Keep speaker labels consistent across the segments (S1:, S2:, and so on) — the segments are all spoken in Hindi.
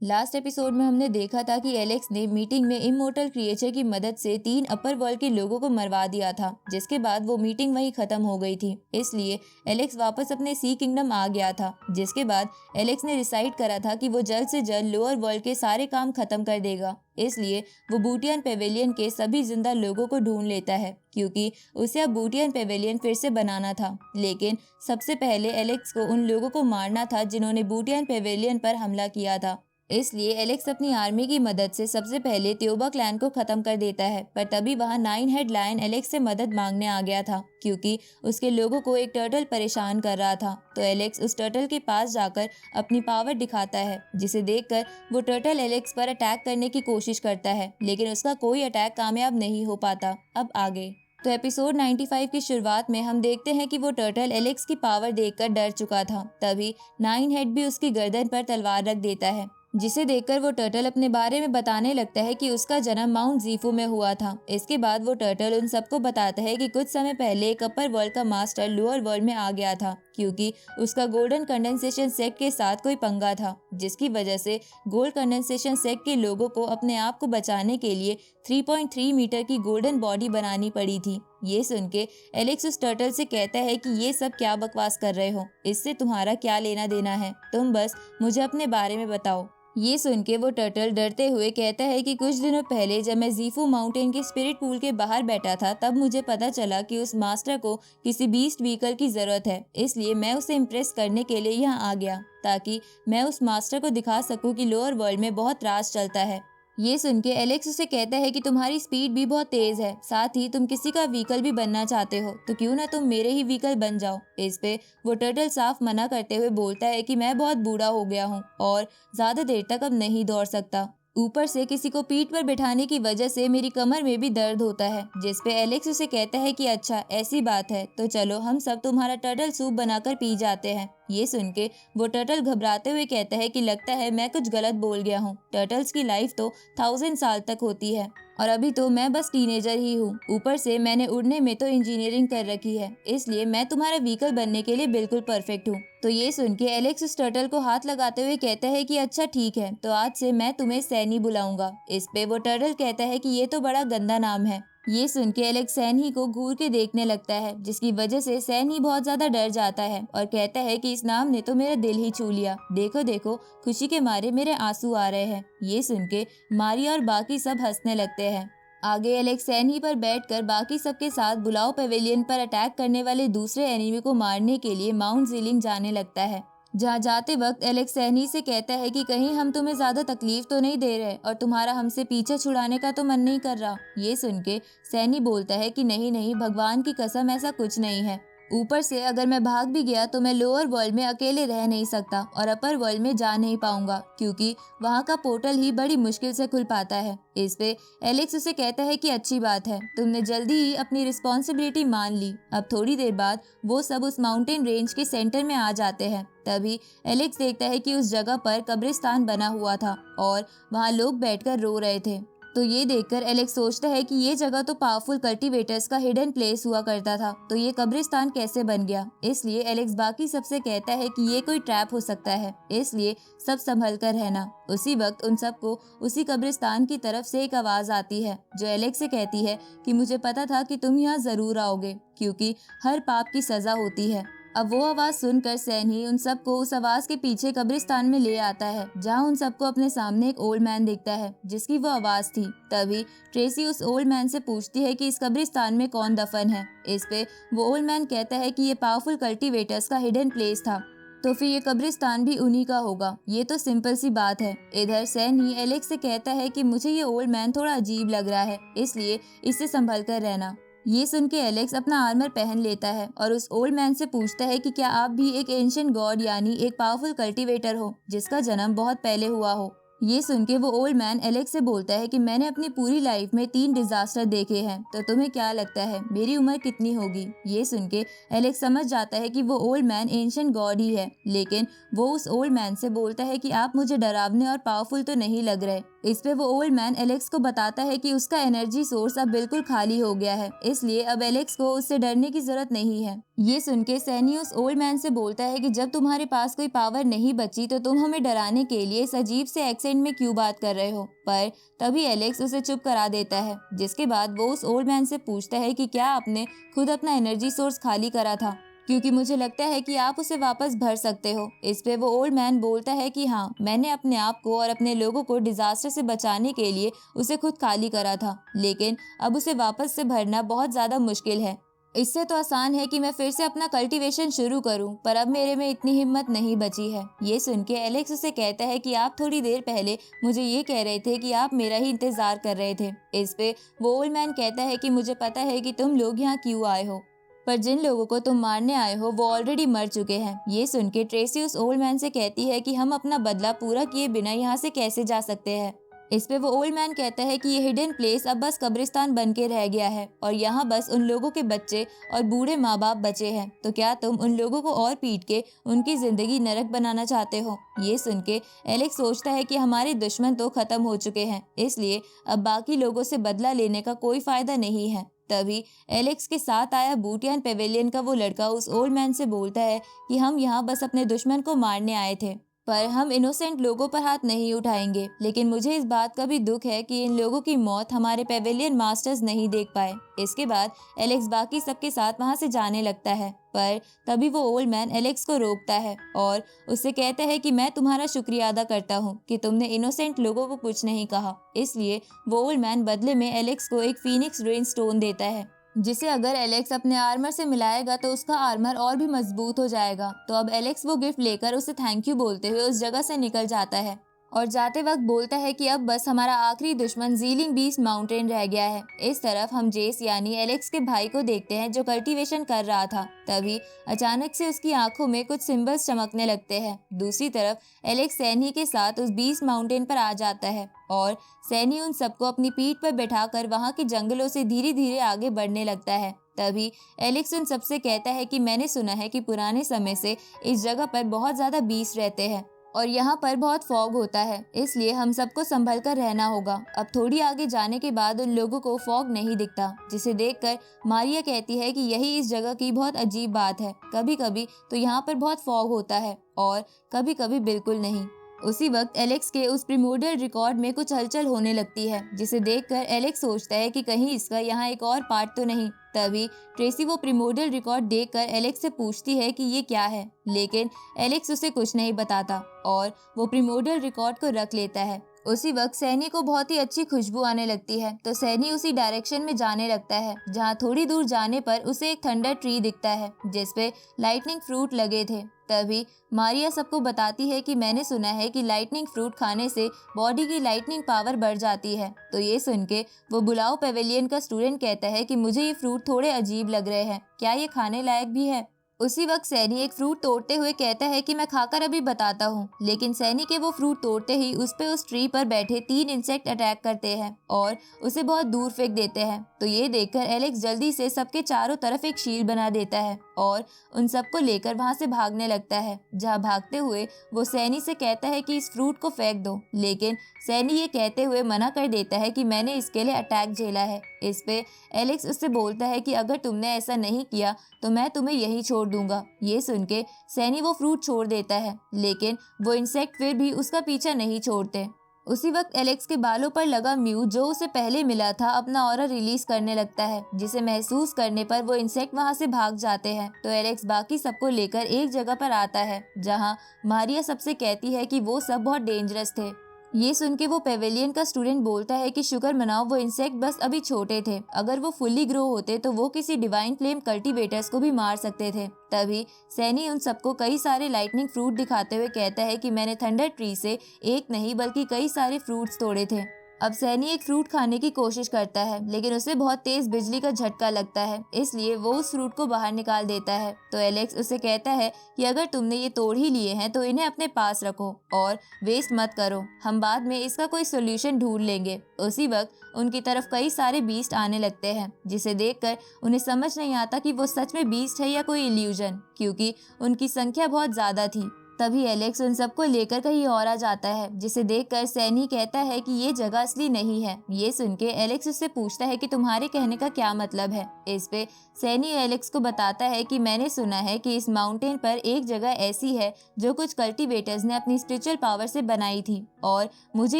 S1: लास्ट एपिसोड में हमने देखा था कि एलेक्स ने मीटिंग में इमोर्टल क्रिएचर की मदद से 3 अपर वर्ल्ड के लोगों को मरवा दिया था, जिसके बाद वो मीटिंग वहीं खत्म हो गई थी। इसलिए एलेक्स वापस अपने सी किंगडम आ गया था, जिसके बाद एलेक्स ने डिसाइड करा था कि वो जल्द से जल्द लोअर वर्ल्ड के सारे काम खत्म कर देगा। इसलिए वो बूटियन पेविलियन के सभी जिंदा लोगों को ढूंढ लेता है, क्योंकि उसे अब बूटियन पेविलियन फिर से बनाना था। लेकिन सबसे पहले एलेक्स को उन लोगों को मारना था जिन्होंने बूटियन पेविलियन पर हमला किया था। इसलिए एलेक्स अपनी आर्मी की मदद से सबसे पहले त्योबा क्लैन को खत्म कर देता है। पर तभी वहां 9 हेड लायन एलेक्स से मदद मांगने आ गया था, क्योंकि उसके लोगों को एक टर्टल परेशान कर रहा था। तो एलेक्स उस टर्टल के पास जाकर अपनी पावर दिखाता है, जिसे देखकर वो टर्टल एलेक्स पर अटैक करने की कोशिश करता है, लेकिन उसका कोई अटैक कामयाब नहीं हो पाता। अब आगे तो एपिसोड 95 की शुरुआत में हम देखते हैं कि वो टर्टल एलेक्स की पावर देखकर डर चुका था। तभी 9 हेड भी उसकी गर्दन पर तलवार रख देता है, जिसे देखकर वो टर्टल अपने बारे में बताने लगता है कि उसका जन्म माउंट जीफू में हुआ था। इसके बाद वो टर्टल उन सबको बताता है कि कुछ समय पहले एक अपर वर्ल्ड का मास्टर लोअर वर्ल्ड में आ गया था, क्योंकि उसका गोल्डन कंडेंसेशन सेक्ट के साथ कोई पंगा था, जिसकी वजह से गोल्ड कंडेंसेशन सेक्ट के लोगों को अपने आप को बचाने के लिए 3.3 मीटर की गोल्डन बॉडी बनानी पड़ी थी। ये सुन के एलेक्स उस टर्टल से कहता है कि ये सब क्या बकवास कर रहे हो, इससे तुम्हारा क्या लेना देना है, तुम बस मुझे अपने बारे में बताओ। ये सुन के वो टर्टल डरते हुए कहता है कि कुछ दिनों पहले जब मैं जीफू माउंटेन के स्पिरिट पूल के बाहर बैठा था, तब मुझे पता चला कि उस मास्टर को किसी बीस्ट व्हीकल की जरूरत है। इसलिए मैं उसे इम्प्रेस करने के लिए यहाँ आ गया, ताकि मैं उस मास्टर को दिखा सकूं कि लोअर वर्ल्ड में बहुत राज चलता है। ये सुन के एलेक्स उसे कहता है कि तुम्हारी स्पीड भी बहुत तेज है, साथ ही तुम किसी का व्हीकल भी बनना चाहते हो, तो क्यों ना तुम मेरे ही व्हीकल बन जाओ। इस पे वो टर्टल साफ मना करते हुए बोलता है कि मैं बहुत बूढ़ा हो गया हूँ और ज्यादा देर तक अब नहीं दौड़ सकता। ऊपर से किसी को पीठ पर बिठाने की वजह से मेरी कमर में भी दर्द होता है। जिस पे एलेक्स उसे कहता है कि अच्छा ऐसी बात है, तो चलो हम सब तुम्हारा टर्टल सूप बनाकर पी जाते हैं। ये सुन के वो टर्टल घबराते हुए कहता है कि लगता है मैं कुछ गलत बोल गया हूँ। टर्टल्स की लाइफ तो 1000 साल तक होती है और अभी तो मैं बस टीनेजर ही हूँ। ऊपर से मैंने उड़ने में तो इंजीनियरिंग कर रखी है, इसलिए मैं तुम्हारा व्हीकल बनने के लिए बिल्कुल परफेक्ट हूँ। तो ये सुन के एलेक्स उस टर्टल को हाथ लगाते हुए कहता है कि अच्छा ठीक है, तो आज से मैं तुम्हें सैनी बुलाऊंगा। इस पे वो टर्टल कहता है कि ये तो बड़ा गंदा नाम है। ये सुन के एलेक्स सैनी को घूर के देखने लगता है, जिसकी वजह से सैनी बहुत ज्यादा डर जाता है और कहता है कि इस नाम ने तो मेरा दिल ही छू लिया। देखो देखो, खुशी के मारे मेरे आंसू आ रहे हैं। ये सुन के मारिया और बाकी सब हंसने लगते हैं। आगे एलेक्स सैनी पर बैठकर बाकी सबके साथ बुलाओ पेविलियन पर अटैक करने वाले दूसरे एनिमी को मारने के लिए माउंट जीलिंग जाने लगता है। जहाँ जाते वक्त एलेक्स सैनी से कहता है कि कहीं हम तुम्हें ज्यादा तकलीफ तो नहीं दे रहे और तुम्हारा हमसे पीछे छुड़ाने का तो मन नहीं कर रहा। ये सुन के सैनी बोलता है कि नहीं नहीं, भगवान की कसम ऐसा कुछ नहीं है। ऊपर से अगर मैं भाग भी गया तो मैं लोअर वर्ल्ड में अकेले रह नहीं सकता और अपर वर्ल्ड में जा नहीं पाऊंगा, क्योंकि वहां का पोर्टल ही बड़ी मुश्किल से खुल पाता है। इस पे एलेक्स उसे कहता है कि अच्छी बात है, तुमने जल्दी ही अपनी रिस्पॉन्सिबिलिटी मान ली। अब थोड़ी देर बाद वो सब उस माउंटेन रेंज के सेंटर में आ जाते हैं। तभी एलेक्स देखता है कि उस जगह पर कब्रिस्तान बना हुआ था और वहाँ लोग बैठकर रो रहे थे। तो ये देखकर एलेक्स सोचता है कि ये जगह तो पावरफुल कल्टीवेटर्स का हिडन प्लेस हुआ करता था, तो ये कब्रिस्तान कैसे बन गया। इसलिए एलेक्स बाकी सबसे कहता है कि ये कोई ट्रैप हो सकता है, इसलिए सब संभल कर रहना। उसी वक्त उन सबको उसी कब्रिस्तान की तरफ से एक आवाज आती है, जो एलेक्स से कहती है कि मुझे पता था कि तुम यहाँ जरूर आओगे, क्योंकि हर पाप की सजा होती है। अब वो आवाज सुनकर सैनी उन सबको उस आवाज के पीछे कब्रिस्तान में ले आता है, जहाँ उन सबको अपने सामने एक ओल्ड मैन दिखता है, जिसकी वो आवाज थी। तभी ट्रेसी उस ओल्ड मैन से पूछती है कि इस कब्रिस्तान में कौन दफन है। इस पे वो ओल्ड मैन कहता है कि ये पावरफुल कल्टीवेटर्स का हिडन प्लेस था, तो फिर ये कब्रिस्तान भी उन्हीं का होगा। ये तो सिंपल सी बात है। इधर सैनी एलेक्स से कहता है कि मुझे ये ओल्ड मैन थोड़ा अजीब लग रहा है, इसलिए इससे संभल कर रहना। ये सुन के एलेक्स अपना आर्मर पहन लेता है और उस ओल्ड मैन से पूछता है कि क्या आप भी एक एंशिएंट गॉड यानी एक पावरफुल कल्टीवेटर हो, जिसका जन्म बहुत पहले हुआ हो। ये सुन के वो ओल्ड मैन एलेक्स से बोलता है कि मैंने अपनी पूरी लाइफ में 3 डिजास्टर देखे हैं, तो तुम्हें क्या लगता है मेरी उम्र कितनी होगी। ये सुन के एलेक्स समझ जाता है कि वो ओल्ड मैन एंशिएंट गॉड ही है, लेकिन वो उस ओल्ड मैन से बोलता है कि आप मुझे डरावने और पावरफुल तो नहीं लग रहे। इस पे वो ओल्ड मैन एलेक्स को बताता है कि उसका एनर्जी सोर्स अब बिल्कुल खाली हो गया है, इसलिए अब एलेक्स को उससे डरने की जरूरत नहीं है। ये सुन के सैनी उस ओल्ड मैन से बोलता है कि जब तुम्हारे पास कोई पावर नहीं बची तो तुम हमें डराने के लिए इस अजीब से एक्सेंट में क्यों बात कर रहे हो। पर तभी एलेक्स उसे चुप करा देता है, जिसके बाद वो उस ओल्ड मैन से पूछता है कि क्या आपने खुद अपना एनर्जी सोर्स खाली करा था, क्योंकि मुझे लगता है कि आप उसे वापस भर सकते हो। इस पे वो ओल्ड मैन बोलता है कि हाँ, मैंने अपने आप को और अपने लोगों को डिजास्टर से बचाने के लिए उसे खुद खाली करा था, लेकिन अब उसे वापस से भरना बहुत ज्यादा मुश्किल है। इससे तो आसान है कि मैं फिर से अपना कल्टीवेशन शुरू करूं, पर अब मेरे में इतनी हिम्मत नहीं बची है। ये सुन के एलेक्स उसे कहता है कि आप थोड़ी देर पहले मुझे ये कह रहे थे कि आप मेरा ही इंतजार कर रहे थे। इस पे वो ओल्ड मैन कहता है कि मुझे पता है कि तुम लोग यहाँ क्यों आए हो, पर जिन लोगों को तुम मारने आए हो वो ऑलरेडी मर चुके हैं। ये सुन के ट्रेसी उस ओल्ड मैन से कहती है कि हम अपना बदला पूरा किए बिना यहाँ से कैसे जा सकते हैं। इस पे वो ओल्ड मैन कहता है कि ये हिडन प्लेस अब बस कब्रिस्तान बन के रह गया है और यहाँ बस उन लोगों के बच्चे और बूढ़े माँ बाप बचे हैं। तो क्या तुम उन लोगों को और पीट के उनकी जिंदगी नरक बनाना चाहते हो। ये सुन के एलेक्स सोचता है कि हमारे दुश्मन तो खत्म हो चुके हैं, इसलिए अब बाकी लोगों से बदला लेने का कोई फायदा नहीं है। तभी एलेक्स के साथ आया बूटियान पेवेलियन का वो लड़का उस ओल्ड मैन से बोलता है कि हम यहाँ बस अपने दुश्मन को मारने आए थे, पर हम इनोसेंट लोगों पर हाथ नहीं उठाएंगे। लेकिन मुझे इस बात का भी दुख है कि इन लोगों की मौत हमारे पेवेलियन मास्टर्स नहीं देख पाए। इसके बाद एलेक्स बाकी सबके साथ वहां से जाने लगता है, पर तभी वो ओल्ड मैन एलेक्स को रोकता है और उससे कहता है कि मैं तुम्हारा शुक्रिया अदा करता हूँ कि तुमने इनोसेंट लोगों को कुछ नहीं कहा। इसलिए वो ओल्ड मैन बदले में एलेक्स को एक फीनिक्स रेन स्टोन देता है, जिसे अगर एलेक्स अपने आर्मर से मिलाएगा तो उसका आर्मर और भी मजबूत हो जाएगा। तो अब एलेक्स वो गिफ्ट लेकर उसे थैंक यू बोलते हुए उस जगह से निकल जाता है और जाते वक्त बोलता है कि अब बस हमारा आखिरी दुश्मन जीलिंग बीस्ट माउंटेन रह गया है। इस तरफ हम जेस यानी एलेक्स के भाई को देखते हैं जो कल्टीवेशन कर रहा था। तभी अचानक से उसकी आंखों में कुछ सिंबल्स चमकने लगते हैं। दूसरी तरफ एलेक्स सैनी के साथ उस बीस्ट माउंटेन पर आ जाता है और सैनी उन सबको अपनी पीठ पर बैठाकर वहां के जंगलों से धीरे धीरे आगे बढ़ने लगता है। तभी एलेक्स उन सबसे कहता है कि मैंने सुना है कि पुराने समय से इस जगह पर बहुत ज्यादा बीस्ट रहते हैं और यहाँ पर बहुत फॉग होता है, इसलिए हम सबको संभल कर रहना होगा। अब थोड़ी आगे जाने के बाद उन लोगों को फॉग नहीं दिखता, जिसे देखकर मारिया कहती है कि यही इस जगह की बहुत अजीब बात है। कभी कभी तो यहाँ पर बहुत फॉग होता है और कभी कभी बिल्कुल नहीं। उसी वक्त एलेक्स के उस प्रिमोर्डियल रिकॉर्ड में कुछ हलचल होने लगती है, जिसे देखकर एलेक्स सोचता है कि कहीं इसका यहाँ एक और पार्ट तो नहीं। तभी ट्रेसी वो प्रिमोर्डियल रिकॉर्ड देखकर एलेक्स से पूछती है कि ये क्या है, लेकिन एलेक्स उसे कुछ नहीं बताता और वो प्रिमोर्डियल रिकॉर्ड को रख लेता है। उसी वक्त सैनी को बहुत ही अच्छी खुशबू आने लगती है, तो सैनी उसी डायरेक्शन में जाने लगता है, जहाँ थोड़ी दूर जाने पर उसे एक थंडर ट्री दिखता है जिसपे लाइटनिंग फ्रूट लगे थे। तभी मारिया सबको बताती है कि मैंने सुना है कि लाइटनिंग फ्रूट खाने से बॉडी की लाइटनिंग पावर बढ़ जाती है। तो ये सुन के वो बुलाओ पेवेलियन का स्टूडेंट कहता है कि मुझे ये फ्रूट थोड़े अजीब लग रहे हैं, क्या ये खाने लायक भी है। उसी वक्त सैनी एक फ्रूट तोड़ते हुए कहता है कि मैं खाकर अभी बताता हूँ, लेकिन सैनी के वो फ्रूट तोड़ते ही उस ट्री पर बैठे 3 इंसेक्ट अटैक करते हैं और उसे बहुत दूर फेंक देते हैं। तो ये देखकर एलेक्स जल्दी से सबके चारों तरफ एक शील्ड बना देता है और उन सबको लेकर वहां से भागने लगता है। जहाँ भागते हुए वो सैनी से कहता है कि इस फ्रूट को फेंक दो, लेकिन सैनी ये कहते हुए मना कर देता है कि मैंने इसके लिए अटैक झेला है। इस पे एलेक्स उससे बोलता है कि अगर तुमने ऐसा नहीं किया तो मैं तुम्हें यही छोड़ दूंगा। ये सुन के सैनी वो फ्रूट छोड़ देता है, लेकिन वो इंसेक्ट फिर भी उसका पीछा नहीं छोड़ते। उसी वक्त एलेक्स के बालों पर लगा म्यू जो उसे पहले मिला था अपना ऑरा रिलीज करने लगता है, जिसे महसूस करने पर वो इंसेक्ट वहां से भाग जाते हैं। तो एलेक्स बाकी सबको लेकर एक जगह पर आता है जहां मारिया सबसे कहती है कि वो सब बहुत डेंजरस थे। ये सुन के वो पेवेलियन का स्टूडेंट बोलता है कि शुक्र मनाओ वो इंसेक्ट बस अभी छोटे थे, अगर वो फुल्ली ग्रो होते तो वो किसी डिवाइन फ्लेम कल्टीवेटर्स को भी मार सकते थे। तभी सैनी उन सबको कई सारे लाइटनिंग फ्रूट दिखाते हुए कहता है कि मैंने थंडर ट्री से एक नहीं बल्कि कई सारे फ्रूट्स तोड़े थे। अब सैनी एक फ्रूट खाने की कोशिश करता है, लेकिन उसे बहुत तेज बिजली का झटका लगता है, इसलिए वो उस फ्रूट को बाहर निकाल देता है। तो एलेक्स उसे कहता है कि अगर तुमने ये तोड़ ही लिए हैं तो इन्हें अपने पास रखो और वेस्ट मत करो, हम बाद में इसका कोई सोल्यूशन ढूंढ लेंगे। उसी वक्त उनकी तरफ कई सारे बीस्ट आने लगते हैं, जिसे देखकर उन्हें समझ नहीं आता कि वो सच में बीस्ट है या कोई इल्यूजन, क्योंकि उनकी संख्या बहुत ज्यादा थी। तभी एलेक्स उन सबको लेकर कहीं और आ जाता है, जिसे देखकर सैनी कहता है कि ये जगह असली नहीं है। ये सुन के एलेक्स उससे पूछता है कि तुम्हारे कहने का क्या मतलब है। इस पे सैनी एलेक्स को बताता है कि मैंने सुना है कि इस माउंटेन पर एक जगह ऐसी है जो कुछ कल्टीवेटर्स ने अपनी स्पिरिचुअल पावर से बनाई थी और मुझे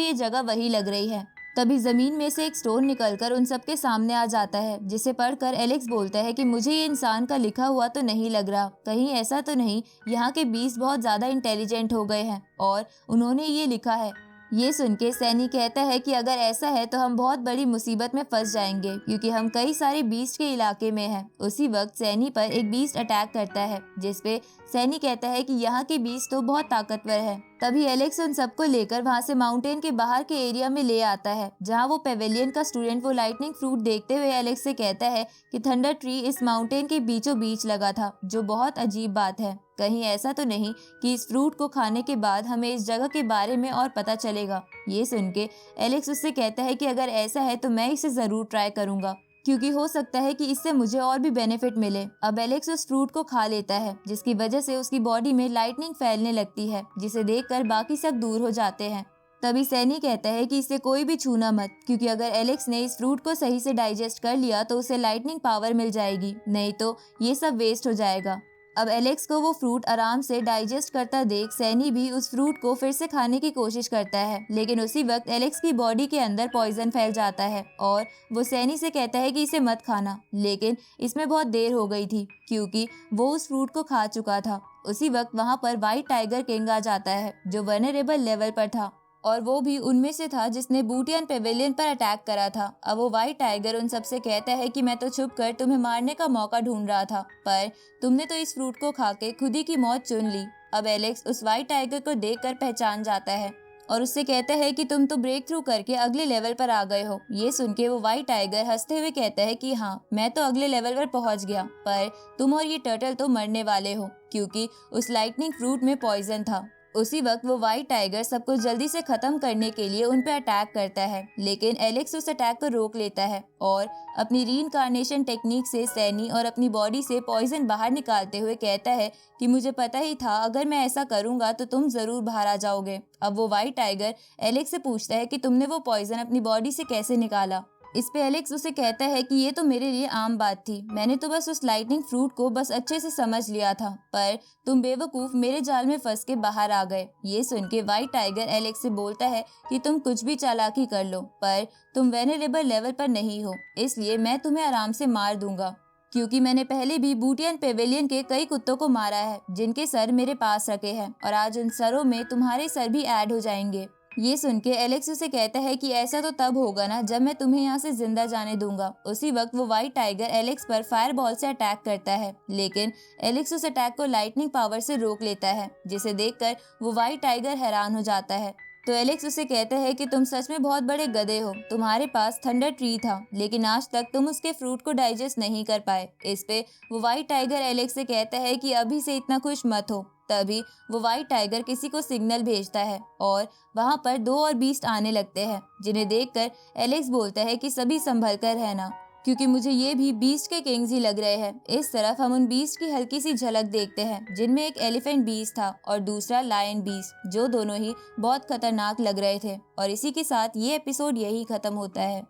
S1: ये जगह वही लग रही है। तभी जमीन में से एक स्टोन निकलकर उन सबके सामने आ जाता है, जिसे पढ़कर एलेक्स बोलता है कि मुझे ये इंसान का लिखा हुआ तो नहीं लग रहा, कहीं ऐसा तो नहीं यहाँ के बीस्ट बहुत ज्यादा इंटेलिजेंट हो गए हैं और उन्होंने ये लिखा है। ये सुन के सैनी कहता है कि अगर ऐसा है तो हम बहुत बड़ी मुसीबत में फंस जाएंगे, क्योंकि हम कई सारे बीस्ट के इलाके में हैं। उसी वक्त सैनी पर एक बीस्ट अटैक करता है, जिसपे सैनी कहता है कि यहाँ के बीस्ट तो बहुत ताकतवर है। तभी एलेक्स उन सबको लेकर वहाँ से माउंटेन के बाहर के एरिया में ले आता है, जहाँ वो पेवेलियन का स्टूडेंट वो लाइटनिंग फ्रूट देखते हुए एलेक्स से कहता है कि थंडर ट्री इस माउंटेन के बीचों बीच लगा था, जो बहुत अजीब बात है। कहीं ऐसा तो नहीं कि इस फ्रूट को खाने के बाद हमें इस जगह के बारे में और पता चलेगा। ये सुन के एलेक्स उससे कहता है कि अगर ऐसा है तो मैं इसे जरूर ट्राई करूंगा, क्योंकि हो सकता है कि इससे मुझे और भी बेनिफिट मिले। अब एलेक्स उस फ्रूट को खा लेता है, जिसकी वजह से उसकी बॉडी में लाइटनिंग फैलने लगती है, जिसे देखकर बाकी सब दूर हो जाते हैं। तभी सैनी कहता है कि इसे कोई भी छूना मत, क्योंकि अगर एलेक्स ने इस फ्रूट को सही से डाइजेस्ट कर लिया तो उसे लाइटनिंग पावर मिल जाएगी, नहीं तो ये सब वेस्ट हो जाएगा। अब एलेक्स को वो फ्रूट आराम से डाइजेस्ट करता देख सैनी भी उस फ्रूट को फिर से खाने की कोशिश करता है, लेकिन उसी वक्त एलेक्स की बॉडी के अंदर पॉइजन फैल जाता है और वो सैनी से कहता है कि इसे मत खाना, लेकिन इसमें बहुत देर हो गई थी क्योंकि वो उस फ्रूट को खा चुका था। उसी वक्त वहाँ पर व्हाइट टाइगर किंग आ जाता है, जो वनरेबल लेवल पर था और वो भी उनमें से था जिसने बूटियन पेवेलियन पर अटैक करा था। अब वो व्हाइट टाइगर उन सबसे कहता है कि मैं तो छुप कर तुम्हें मारने का मौका ढूंढ रहा था, पर तुमने तो इस फ्रूट को खा के खुद ही की मौत चुन ली। अब एलेक्स उस व्हाइट टाइगर को देखकर पहचान जाता है और उससे कहता है कि तुम तो ब्रेक थ्रू करके अगले लेवल पर आ गए हो। ये सुन के वो व्हाइट टाइगर हंसते हुए कहता है कि हाँ, मैं तो अगले लेवल पर पहुंच गया, पर तुम और ये टर्टल तो मरने वाले हो, क्योंकि उस लाइटनिंग फ्रूट में पॉइजन था। उसी वक्त वो व्हाइट टाइगर सबको जल्दी से खत्म करने के लिए उन पे अटैक करता है, लेकिन एलेक्स उस अटैक को रोक लेता है और अपनी रीइंकार्नेशन टेक्निक से सैनी और अपनी बॉडी से पॉइजन बाहर निकालते हुए कहता है कि मुझे पता ही था अगर मैं ऐसा करूंगा तो तुम जरूर बाहर आ जाओगे। अब वो व्हाइट टाइगर एलेक्स से पूछता है कि तुमने वो पॉइजन अपनी बॉडी से कैसे निकाला। इस पे एलेक्स उसे कहता है कि ये तो मेरे लिए आम बात थी, मैंने तो बस उस लाइटनिंग फ्रूट को बस अच्छे से समझ लिया था, पर तुम बेवकूफ मेरे जाल में फंस के बाहर आ गए। ये सुन के व्हाइट टाइगर एलेक्स से बोलता है कि तुम कुछ भी चालाकी कर लो, पर तुम वेनरेबल लेवल पर नहीं हो, इसलिए मैं तुम्हें आराम से मार दूंगा, क्योंकि मैंने पहले भी बूटियन पेवेलियन के कई कुत्तों को मारा है जिनके सर मेरे पास रखे हैं, और आज उन सरों में तुम्हारे सर भी ऐड हो जाएंगे। ये सुन के एलेक्स उसे कहता है कि ऐसा तो तब होगा ना जब मैं तुम्हें यहाँ से जिंदा जाने दूंगा। उसी वक्त वो व्हाइट टाइगर एलेक्स पर फायर बॉल से अटैक करता है, लेकिन एलेक्स उस अटैक को लाइटनिंग पावर से रोक लेता है, जिसे देखकर वो व्हाइट टाइगर हैरान हो जाता है। तो एलेक्स उसे कहता है कि तुम सच में बहुत बड़े गधे हो, तुम्हारे पास थंडर ट्री था लेकिन आज तक तुम उसके फ्रूट को डाइजेस्ट नहीं कर पाए। इस पे वो व्हाइट टाइगर एलेक्स से कहता है कि अभी से इतना खुश मत हो। तभी वो व्हाइट टाइगर किसी को सिग्नल भेजता है और वहाँ पर 2 और बीस्ट आने लगते हैं, जिन्हें देखकर एलेक्स बोलता है कि सभी संभल कर रहना, क्योंकि मुझे ये भी बीस्ट के किंग्स ही लग रहे हैं। इस तरफ हम उन बीस्ट की हल्की सी झलक देखते हैं, जिनमें एक एलिफेंट बीस्ट था और दूसरा लायन बीस्ट, जो दोनों ही बहुत खतरनाक लग रहे थे। और इसी के साथ ये एपिसोड यही खत्म होता है।